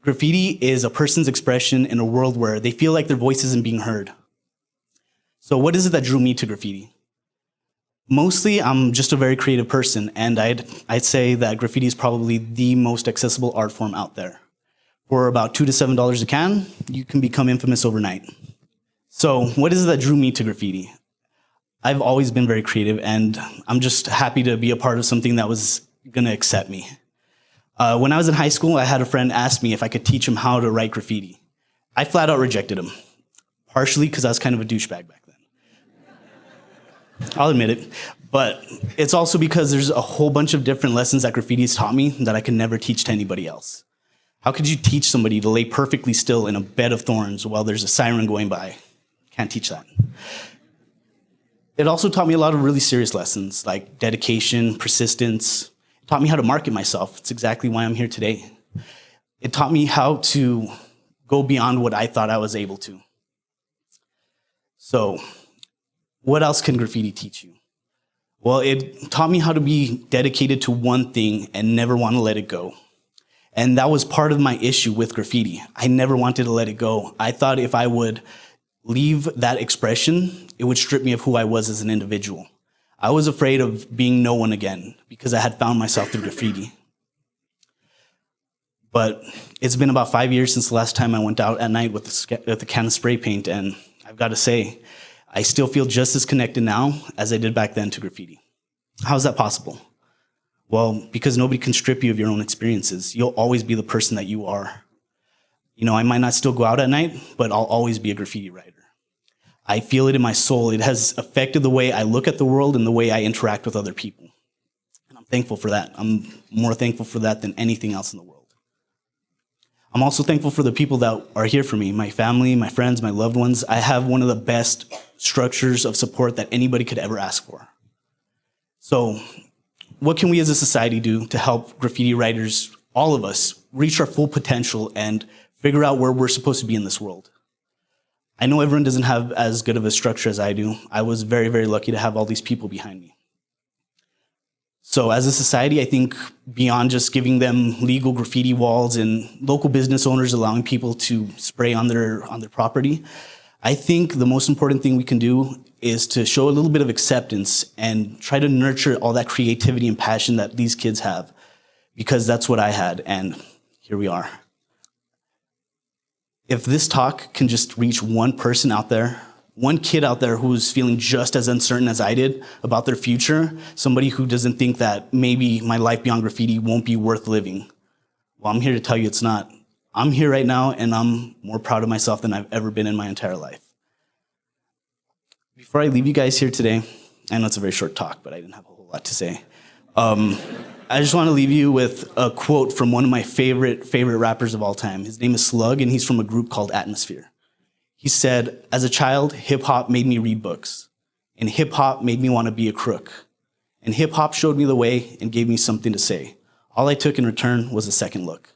Graffiti is a person's expression in a world where they feel like their voice isn't being heard. So what is it that drew me to graffiti? Mostly, I'm just a very creative person, and I'd say that graffiti is probably the most accessible art form out there. For about $2 to $7 a can, you can become infamous overnight. So what is it that drew me to graffiti? I've always been very creative, and I'm just happy to be a part of something that was gonna accept me. When I was in high school, I had a friend ask me if I could teach him how to write graffiti. I flat out rejected him, partially because I was kind of a douchebag back then. I'll admit it, but it's also because there's a whole bunch of different lessons that graffiti has taught me that I can never teach to anybody else. How could you teach somebody to lay perfectly still in a bed of thorns while there's a siren going by? Can't teach that. It also taught me a lot of really serious lessons like dedication, persistence. It taught me how to market myself. It's exactly why I'm here today. It taught me how to go beyond what I thought I was able to. So, what else can graffiti teach you? Well, it taught me how to be dedicated to one thing and never want to let it go. And that was part of my issue with graffiti. I never wanted to let it go. I thought if I would leave that expression, it would strip me of who I was as an individual. I was afraid of being no one again because I had found myself through graffiti. But it's been about 5 years since the last time I went out at night with a can of spray paint, and I've got to say, I still feel just as connected now as I did back then to graffiti. How is that possible? Well, because nobody can strip you of your own experiences. You'll always be the person that you are. You know, I might not still go out at night, but I'll always be a graffiti writer. I feel it in my soul. It has affected the way I look at the world and the way I interact with other people. And I'm thankful for that. I'm more thankful for that than anything else in the world. I'm also thankful for the people that are here for me, my family, my friends, my loved ones. I have one of the best structures of support that anybody could ever ask for. So what can we as a society do to help graffiti writers, all of us, reach our full potential and figure out where we're supposed to be in this world? I know everyone doesn't have as good of a structure as I do. I was very, very lucky to have all these people behind me. So as a society, I think beyond just giving them legal graffiti walls and local business owners allowing people to spray on their property, I think the most important thing we can do is to show a little bit of acceptance and try to nurture all that creativity and passion that these kids have, because that's what I had, and here we are. If this talk can just reach one person out there, one kid out there who's feeling just as uncertain as I did about their future, somebody who doesn't think that maybe my life beyond graffiti won't be worth living, well, I'm here to tell you it's not. I'm here right now, and I'm more proud of myself than I've ever been in my entire life. Before I leave you guys here today, I know it's a very short talk, but I didn't have a whole lot to say. I just want to leave you with a quote from one of my favorite rappers of all time. His name is Slug, and he's from a group called Atmosphere. He said, "As a child, hip-hop made me read books, and hip-hop made me want to be a crook. And hip-hop showed me the way and gave me something to say. All I took in return was a second look."